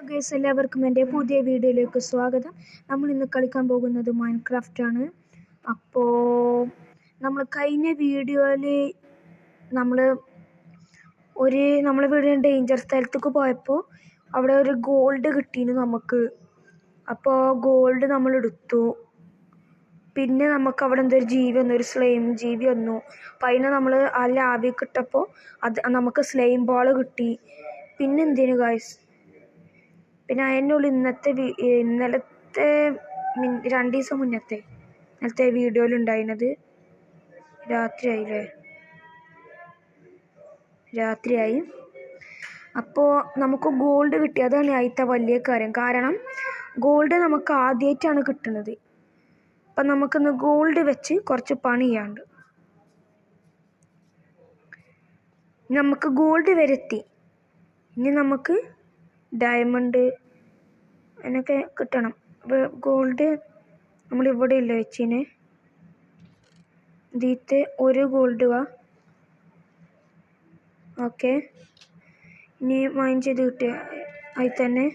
Guys, എല്ലാവർക്കും എൻ്റെ പുതിയ വീഡിയോയിലേക്ക് സ്വാഗതം. നമ്മൾ ഇന്ന് കളിക്കാൻ പോകുന്നത് മൈൻക്രാഫ്റ്റ് ആണ്. അപ്പോൾ നമ്മൾ കഴിഞ്ഞ വീഡിയോയിൽ നമ്മൾ വീടിന് ഡേഞ്ചർ സ്ഥലത്തേക്ക് പോയപ്പോൾ അവിടെ ഒരു ഗോൾഡ് കിട്ടിയിരുന്നു നമുക്ക്. അപ്പോൾ ഗോൾഡ് നമ്മൾ എടുത്തു. പിന്നെ നമുക്ക് അവിടെ എന്തൊരു ജീവി വന്നു, ഒരു സ്ലൈം ജീവി വന്നു. അപ്പം അതിനെ നമ്മൾ ആ ലാവിലേക്ക് ഇട്ടപ്പോൾ നമുക്ക് സ്ലൈം ബോൾ കിട്ടി. പിന്നെ എന്തിനു ഗൈസ്, പിന്നെ അതിനുള്ളിൽ ഇന്നലത്തെ 2 ദിവസം ഇന്നലത്തെ വീഡിയോയിൽ ഉണ്ടായിരുന്നത് രാത്രിയായി. അപ്പോൾ നമുക്ക് ഗോൾഡ് കിട്ടി. അതാണ് ആദ്യത്തെ വലിയ കാര്യം. കാരണം ഗോൾഡ് നമുക്ക് ആദ്യമായിട്ടാണ് കിട്ടുന്നത്. അപ്പം നമുക്കിന്ന് ഗോൾഡ് വെച്ച് കുറച്ച് പണി ചെയ്യാണ്ട്. നമുക്ക് ഗോൾഡ് വരെത്തി. ഇനി നമുക്ക് ഡയമണ്ട് അതിനൊക്കെ കിട്ടണം. ഗോൾഡ് നമ്മളിവിടെ ഇല്ല വെച്ചിന്. ഇതിത്തെ ഒരു ഗോൾഡ് വാ. ഓക്കെ, ഇനി മൈൻ ചെയ്ത് കിട്ടിയ അതിൽ തന്നെ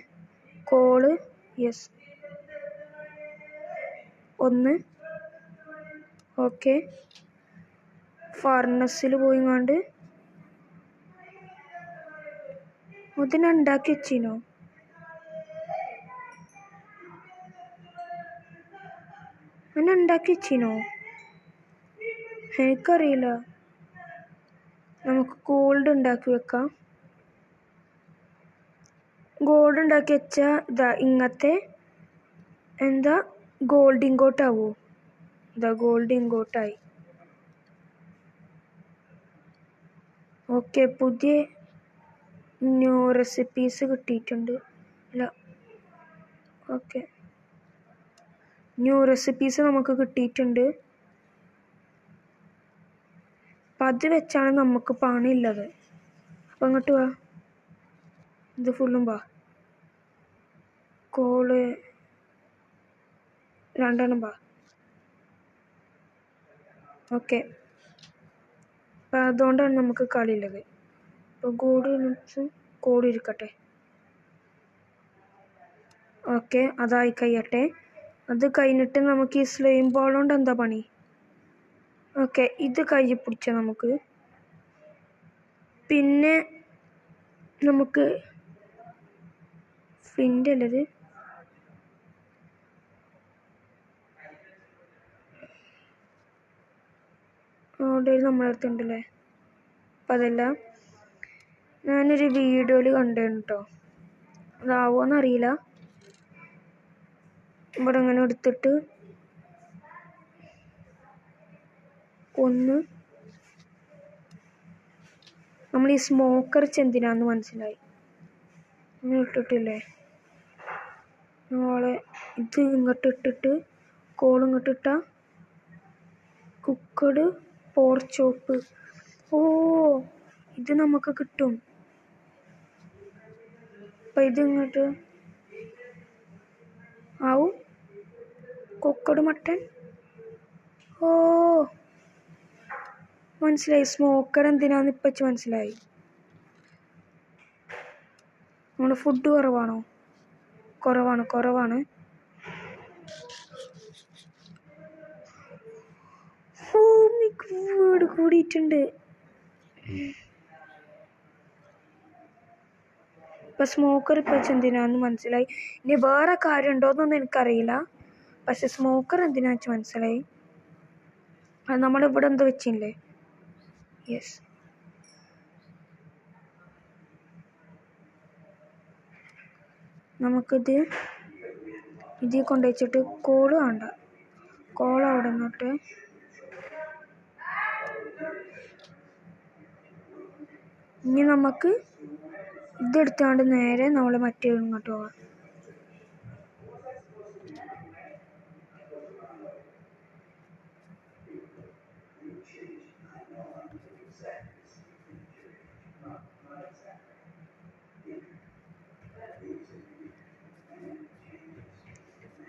കോള്. യെസ്, 1. ഓക്കെ, ഫർണസിൽ പോയിങ്ങാണ്ട് അതിനെ ഉണ്ടാക്കി വെച്ചിനോ? എനിക്കറിയില്ല. നമുക്ക് ഗോൾഡ് ഉണ്ടാക്കി വെക്കാം. ഗോൾഡ് ഉണ്ടാക്കി വെച്ചാൽ ഇങ്ങനത്തെ ഗോൾഡ് ഇങ്ങോട്ടാവോ? ഗോൾഡ് ഇങ്ങോട്ടായി. ഓക്കെ, പുതിയ ന്യൂ റെസിപ്പീസ് കിട്ടിയിട്ടുണ്ട്. ന്യൂ റെസിപ്പീസ് നമുക്ക് കിട്ടിയിട്ടുണ്ട്. അപ്പം അത് വെച്ചാണ് നമുക്ക് പണിയുള്ളത്. അപ്പം അങ്ങോട്ട് വാ, ഇത് ഫുള്ളും വാ. കോള് 2 വാ. ഓക്കെ, അപ്പം അതുകൊണ്ടാണ് നമുക്ക് കളിയുള്ളത്. അപ്പോൾ കോഡ് ഇരിക്കട്ടെ. ഓക്കെ, അതായി കഴിയട്ടെ. അത് കഴിഞ്ഞിട്ട് നമുക്ക് ഈ സ്ലൈം ബോൾ കൊണ്ട് എന്താ പണി? ഓക്കെ, ഇത് കയ്യിൽ പിടിച്ച നമുക്ക്. പിന്നെ നമുക്ക് ഫ്ലിൻ്റ് അല്ലത്, അവിടെ നമ്മളെ അടുത്തുണ്ടല്ലേ. അപ്പം അതെല്ലാം ഞാനൊരു വീഡിയോയിൽ കണ്ടേണ് കേട്ടോ. അതാവോന്നറിയില്ല. ഇവിടെ ഇങ്ങനെ എടുത്തിട്ട് നമ്മൾ ഈ സ്മോക്കർ എന്തിനാന്ന് മനസ്സിലായി. അങ്ങനെ ഇട്ടിട്ടില്ലേ, നമ്മളെ ഇത് ഇങ്ങോട്ട് ഇട്ടിട്ട് കോളിങ്ങോട്ട് ഇട്ട കുക്കഡ് പോർച്ചോപ്പ്. ഇത് നമുക്ക് കിട്ടും. അപ്പം ഇതിങ്ങോട്ട് ആവും കുക്കഡ് മട്ടൻ. മനസ്സിലായി. സ്മോക്കർ എന്തിനാന്ന് ഇപ്പച്ച് മനസ്സിലായി. നമ്മുടെ ഫുഡ് കുറവാണ്. വീട് കൂടിയിട്ടുണ്ട്. ഇപ്പം സ്മോക്കർ ഇപ്പച്ച് എന്തിനാന്ന് മനസ്സിലായി. ഇനി വേറെ കാര്യം ഉണ്ടോയെന്നൊന്നും എനിക്കറിയില്ല. പക്ഷെ സ്മോക്കർ എന്തിനാന്ന് വെച്ച് മനസ്സിലായി. അത് നമ്മളിവിടെ എന്തോ വെച്ചില്ലേ. യെസ്, നമുക്കിത് ഇതിൽ കൊണ്ടുവച്ചിട്ട് കോള് വേണ്ട. കോൾ അവിടെ നിന്നിട്ട് ഇനി നമുക്ക് ഇതെടുത്താണ്ട് നേരെ നമ്മൾ മറ്റേ ഇങ്ങോട്ട് പോകാം.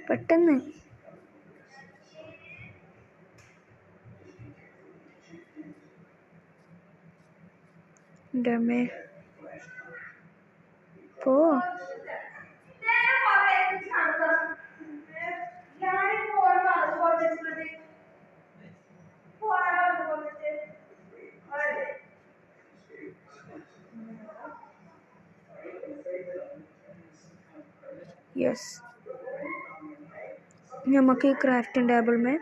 പെട്ടെന്ന് ഡമേ പോ. യെസ്, നമുക്ക് ഈ ക്രാഫ്റ്റിംഗ് ടേബിൾമേ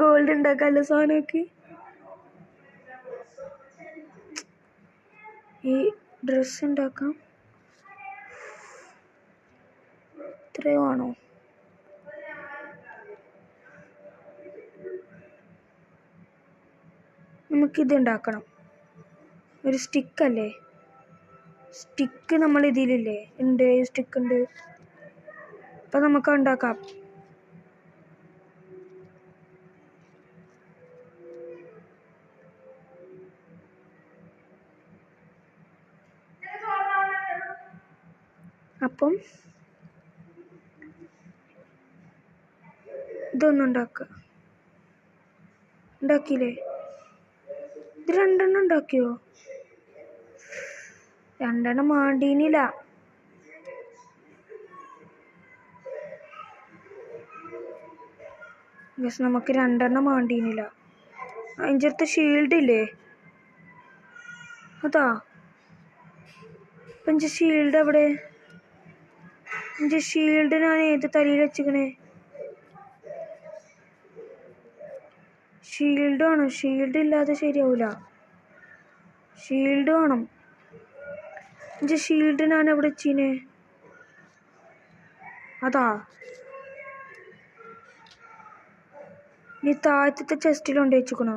ഗോൾഡ് ഉണ്ടാക്കാമല്ലോ സാധനമൊക്കെ. ഈ ഡ്രസ്സ് ഉണ്ടാക്കാം. ഇത്രയോ ആണോ? നമുക്കിത് ഉണ്ടാക്കണം. ഒരു സ്റ്റിക്കല്ലേ, സ്റ്റിക്ക് നമ്മൾ ഇതിലില്ലേ ഉണ്ട്, സ്റ്റിക്ക് ഉണ്ട്. അപ്പം നമുക്ക് ഉണ്ടാക്കാം. അപ്പം ഇതൊന്നും ഉണ്ടാക്കിയില്ലേ? ഇത് 2 ഉണ്ടാക്കിയോ? 2 മാണ്ടീനില്ല. യെസ്, നമുക്ക് 2 മാണ്ടീനില്ല. അതിൻ്റെ അടുത്ത് ഷീൽഡ് ഇല്ലേ? അതാ. അപ്പം എൻ്റെ ഷീൽഡ് എവിടെ? എൻ്റെ ഷീൽഡ് ഞാൻ ഏത് തലയിൽ വെച്ചിക്കണേ? ഷീൽഡ് വേണം. ഷീൽഡ് ഇല്ലാതെ ശരിയാവില്ല. ഷീൽഡ് വേണം. എൻ്റെ ഷീൽഡ് ഞാൻ എവിടെ വെച്ചീനെ? അതാ. നീ താഴത്തെ ചെസ്റ്റിൽ കൊണ്ട് വെച്ചിക്കണോ?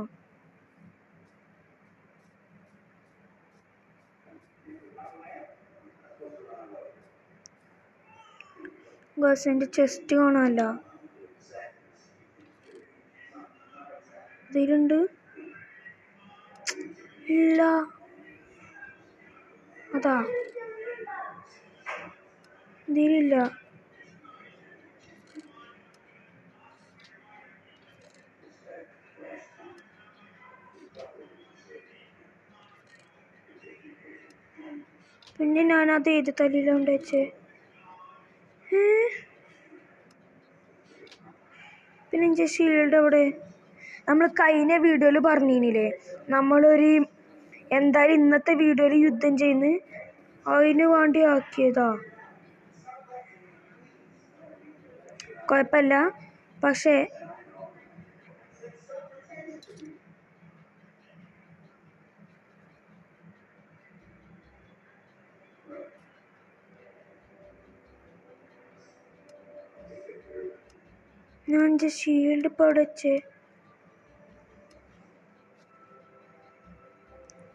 എൻ്റെ ചെസ്റ്റ് കാണാനല്ല. ഇതിലുണ്ട്. ഇല്ല. അതാ, ഇതിലില്ല. പിന്നെ ഞാനത് ഏത് തലയിലുണ്ട് വെച്ചേ? പിന്നെ എൻ്റെ ഷീൽഡ് എവിടെ? നമ്മൾ കഴിഞ്ഞ വീഡിയോയിൽ പറഞ്ഞില്ലേ, നമ്മളൊരു എന്തായാലും ഇന്നത്തെ വീഡിയോയിൽ യുദ്ധം ചെയ്യുന്നു, അതിന് വേണ്ടി ആക്കിയതാ. കുഴപ്പമില്ല. പക്ഷേ ഞാൻ എൻ്റെ ഷീൽഡ് ഇപ്പോൾ അവിടെ വെച്ചേ.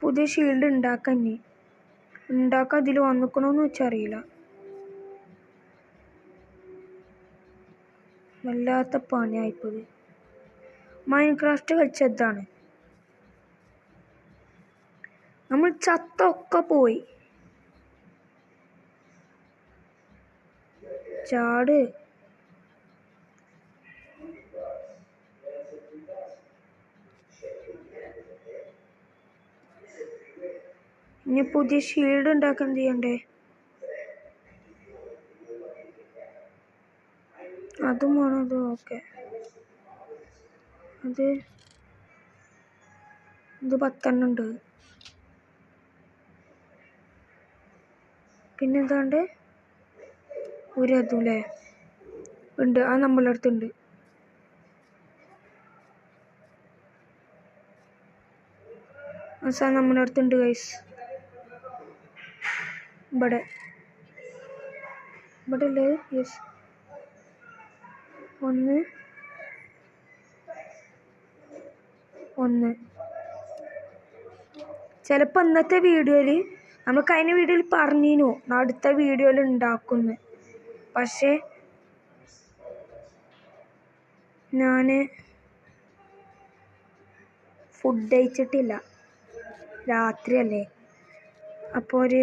പുതിയ ഷീൽഡ് ഉണ്ടാക്കാൻ അതിൽ വന്നിക്കണോന്ന് വെച്ചാൽ അറിയില്ല. വല്ലാത്ത പണിയായിപ്പോയി. മൈൻക്രാഫ്റ്റ് കളിച്ചതാണ്. നമ്മൾ ചത്തൊക്കെ പോയി. ചാട്. ഇനി പുതിയ ഷീൽഡ് ഉണ്ടാക്കാൻ എന്ത് ചെയ്യണ്ടേ? അതും വേണം. അത് ഓക്കെ. ഇത് 10 ഉണ്ട്. പിന്നെന്താണ്ട് അതും അല്ലേ ഉണ്ട്. അത് നമ്മളെ അടുത്തുണ്ട്. സാധനം നമ്മുടെ അടുത്തുണ്ട് ഗൈസ്. ഇവിടെ അല്ലേ? യെസ്. 1 ചിലപ്പോൾ ഇന്നത്തെ വീഡിയോയിൽ നമ്മൾ കഴിഞ്ഞ വീഡിയോയിൽ പറഞ്ഞിരുന്നു അടുത്ത വീഡിയോയിൽ ഉണ്ടാക്കുന്നു. പക്ഷേ ഞാൻ ഫുഡ് കഴിച്ചിട്ടില്ല. രാത്രിയല്ലേ, അപ്പോൾ ഒരു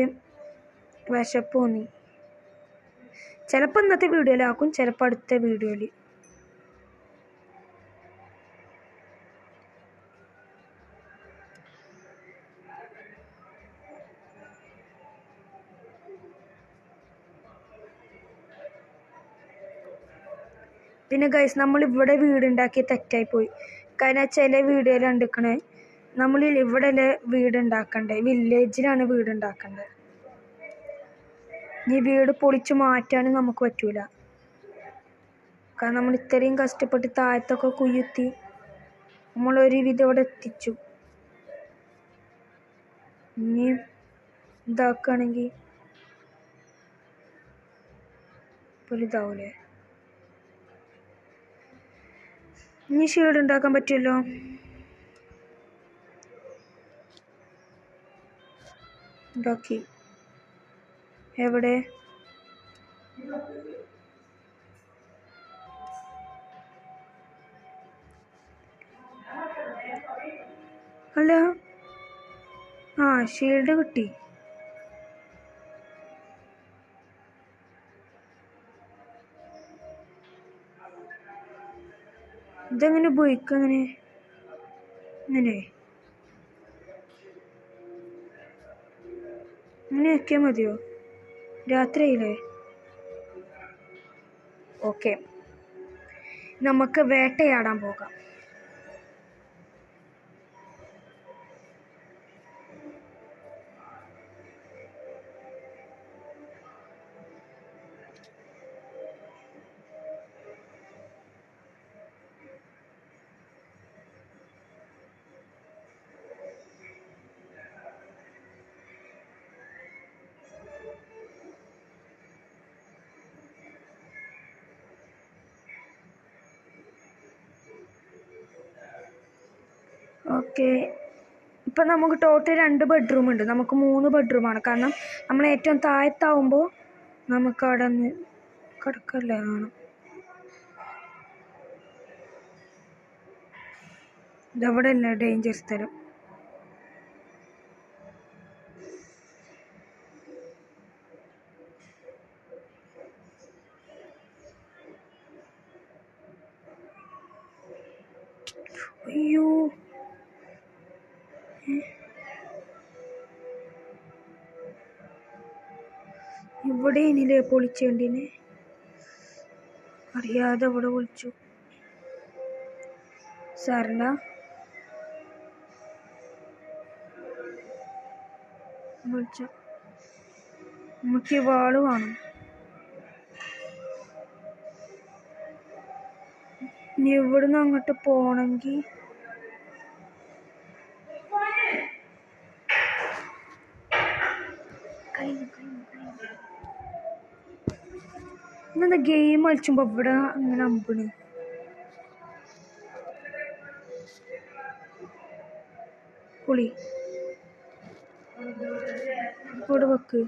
വിശപ്പ് തോന്നി. ചിലപ്പോൾ ഇന്നത്തെ വീഡിയോയിലാക്കും, ചിലപ്പോൾ അടുത്ത വീഡിയോയിൽ. പിന്നെ ഗൈസ്, നമ്മളിവിടെ വീടുണ്ടാക്കി തെറ്റായിപ്പോയി. കാരണം ചില വീഡിയോയിൽ കണ്ടിരിക്കണേ നമ്മൾ ഇവിടെ വീടുണ്ടാക്കണ്ടേ, വില്ലേജിലാണ് വീടുണ്ടാക്കേണ്ടത്. ഈ വീട് പൊളിച്ച് മാറ്റാനും നമുക്ക് പറ്റൂല. കാരണം നമ്മൾ ഇത്രയും കഷ്ടപ്പെട്ട് താഴത്തൊക്കെ കുയ്യുത്തി നമ്മളൊരുവിധം ഇവിടെ എത്തിച്ചു. ഇനി ഇതാക്കുകയാണെങ്കിൽ ഇപ്പോൾ ഇതാവൂലേ? ഇനി ഷീൽഡ് ഉണ്ടാക്കാൻ പറ്റുമല്ലോ. ഉണ്ടാക്കി. എവിടെ? അല്ല, ഷീൽഡ് കിട്ടി. ഇതെങ്ങനെ ഉപയോഗിക്കുക? അങ്ങനെ അങ്ങനെ ആക്കിയാൽ മതിയോ? രാത്രിയായില്ലേ? ഓക്കെ, നമുക്ക് വേട്ടയാടാൻ പോകാം. ഓക്കെ, ഇപ്പം നമുക്ക് ടോട്ടൽ 2 ബെഡ്റൂമുണ്ട്. നമുക്ക് 3 ബെഡ്റൂമാണ്. കാരണം നമ്മൾ ഏറ്റവും താഴത്താവുമ്പോൾ നമുക്ക് അവിടെ നിന്ന് കിടക്കല്ലേ കാണാം. ഇതവിടെ അല്ല ഡേഞ്ചർ സ്ഥലം. അയ്യോ, ഇവിടെ ഇനിയില്ലേ പൊളിച്ചേണ്ടിനെ? അറിയാതെ ഇവിടെ വിളിച്ചു. സാറില്ല, വിളിച്ചു. നമുക്ക് ഈ വാള് വേണം. ഇനി ഇവിടുന്ന് അങ്ങോട്ട് പോണെങ്കിൽ ഇന്നെന്താ ഗെയിം കളിച്ചുമ്പോ ഇവിടെ അങ്ങനെ അമ്പണ്? പുളി ഇവിടെ വെക്ക്.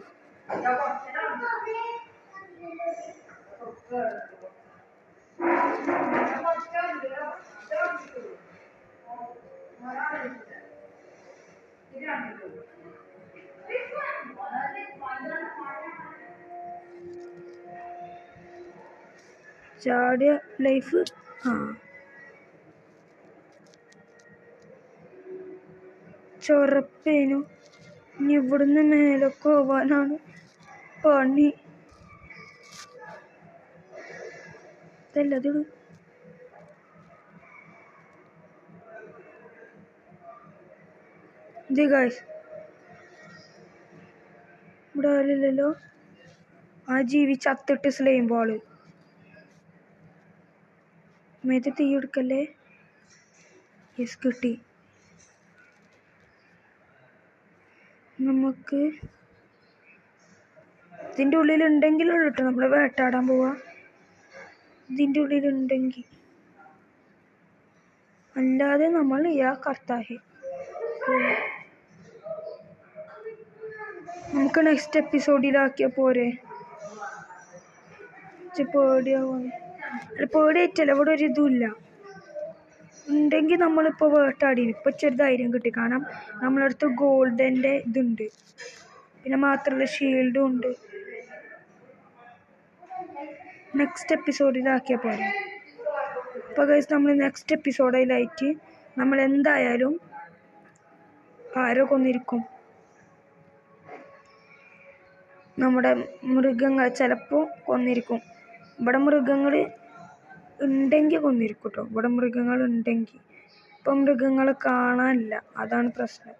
ചാടിയ ലൈഫ്. ചൊറപ്പേനു. ഇനി ഇവിടുന്ന് മേലൊക്കെ പോവാനാണ് പണി. ഇതല്ലത്. ഇത് ഗൈസ്, ഇവിടെ ആരില്ലല്ലോ. ആ ജീവി ചത്തിട്ട് സ്ലെയിം ബോള്. മേത്ത് തീ എടുക്കല്ലേ. യെസ്, കിട്ടി. നമുക്ക് ഇതിൻ്റെ ഉള്ളിലുണ്ടെങ്കിലുള്ള കേട്ടോ നമ്മൾ വേട്ടാടാൻ പോവാ. ഇതിൻ്റെ ഉള്ളിലുണ്ടെങ്കിൽ, അല്ലാതെ നമ്മൾ കർത്താഹെ. നമുക്ക് നെക്സ്റ്റ് എപ്പിസോഡിലാക്കിയ പോരെ? പേടിയാവുന്നു. അല്ല, പേടിയായിട്ടല്ല, ഇവിടെ ഒരു ഇതുമില്ല. ഉണ്ടെങ്കിൽ നമ്മളിപ്പോൾ വേട്ടാടി. ഇപ്പോൾ ചെറു ധൈര്യം കിട്ടി. കാരണം നമ്മളടുത്ത് ഗോൾഡൻ്റെ ഇതുണ്ട്. പിന്നെ മാത്രമല്ല ഷീൽഡും ഉണ്ട്. നെക്സ്റ്റ് എപ്പിസോഡിലാക്കിയ പോലെ. അപ്പോൾ ഗൈസ്, നമ്മൾ നെക്സ്റ്റ് എപ്പിസോഡിലായിട്ട് നമ്മൾ എന്തായാലും ആരോ കൊന്നിരിക്കും. നമ്മുടെ മൃഗങ്ങൾ ചിലപ്പോൾ കൊന്നിരിക്കും. ഇവിടെ മൃഗങ്ങൾ ഉണ്ടെങ്കിൽ കൊന്നിരിക്കും കേട്ടോ. ഇവിടെ മൃഗങ്ങൾ ഉണ്ടെങ്കിൽ. ഇപ്പം മൃഗങ്ങളെ കാണാനില്ല, അതാണ് പ്രശ്നം.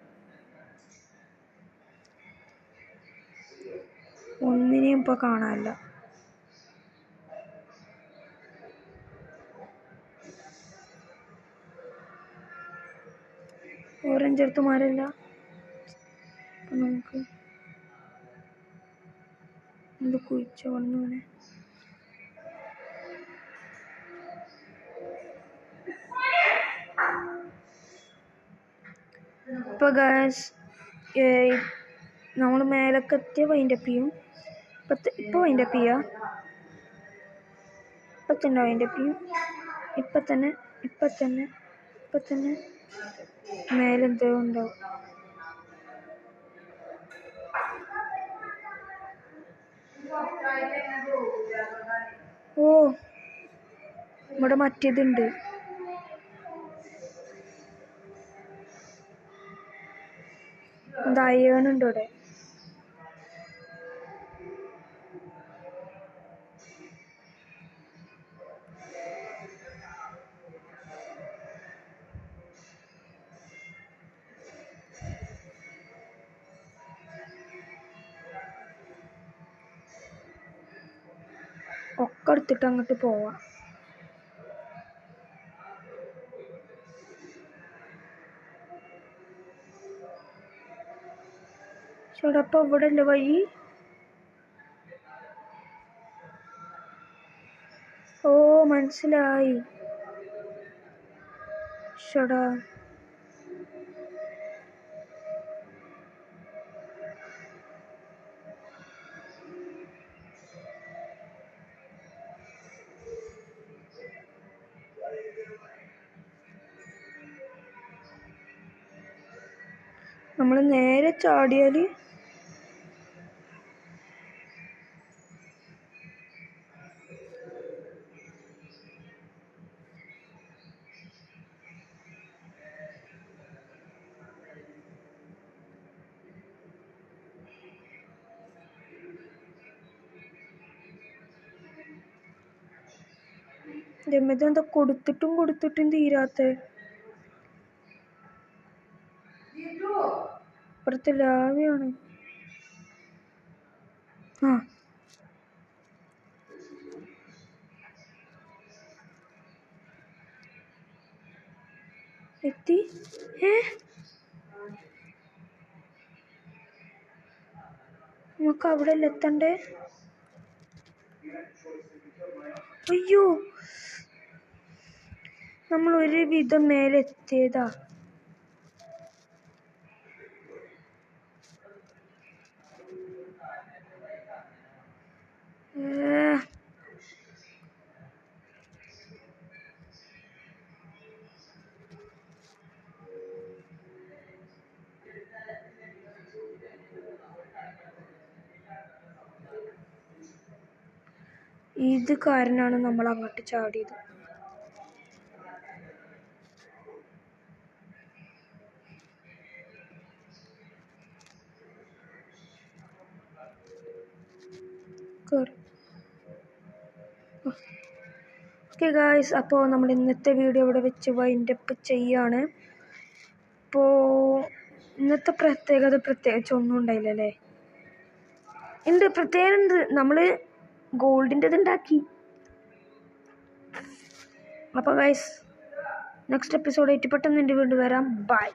ഒന്നിനെയും ഇപ്പോൾ കാണാനില്ല. ഓറഞ്ച് അടുത്ത് മാറില്ല. അപ്പം നമുക്ക് എന്ത് കുഴിച്ച വന്നു. ഇപ്പോൾ ഗായ്സ് നമ്മൾ മേലൊക്കെ എത്തിയ വൈൻഡപ്പ് ചെയ്യും. ഇപ്പോൾ വൈൻഡപ്പ് ചെയ്യുക. ഇപ്പം തന്നെ വൈൻഡപ്പ് ചെയ്യും. ഇപ്പം തന്നെ മേലെന്തോ ഉണ്ടാവും. ഓ ഇവിടെ മറ്റേതുണ്ട്. അയേണുണ്ട് ഇവിടെ. ഒക്കെ എടുത്തിട്ട് അങ്ങോട്ട് പോവാം. ചേട്ടാ അപ്പം ഇവിടെ അല്ലേ വഴി? ഓ മനസ്സിലായി. ചേട്ടാ നമ്മൾ നേരെ ചാടിയാൽ ഇതെന്താ കൊടുത്തിട്ടും തീരാത്ത. ഇപ്പുറത്ത് ലാവയാണ്. ആ എത്തി. നമുക്ക് അവിടെ അല്ലേ എത്തണ്ടേ? അയ്യോ നമ്മൾ ഒരു വിധം മേലെ എത്തിയതാ. ഇത് കാരണമാണ് നമ്മൾ അങ്ങോട്ട് ചാടിയത്. ഓക്കെ ഗായ്സ്, അപ്പോൾ നമ്മൾ ഇന്നത്തെ വീഡിയോ ഇവിടെ വെച്ച് വൈൻഡപ്പ് ചെയ്യാണ്. അപ്പോൾ ഇന്നത്തെ പ്രത്യേകിച്ച് ഒന്നും ഉണ്ടായില്ലല്ലേ? ഉണ്ട്, പ്രത്യേകത ഉണ്ട്. നമ്മൾ ഗോൾഡിൻ്റെത് ഉണ്ടാക്കി. അപ്പോൾ ഗൈസ് നെക്സ്റ്റ് എപ്പിസോഡ് ആയിട്ട് പെട്ടെന്ന് എൻ്റെ വീണ്ടും വരാം. ബൈ.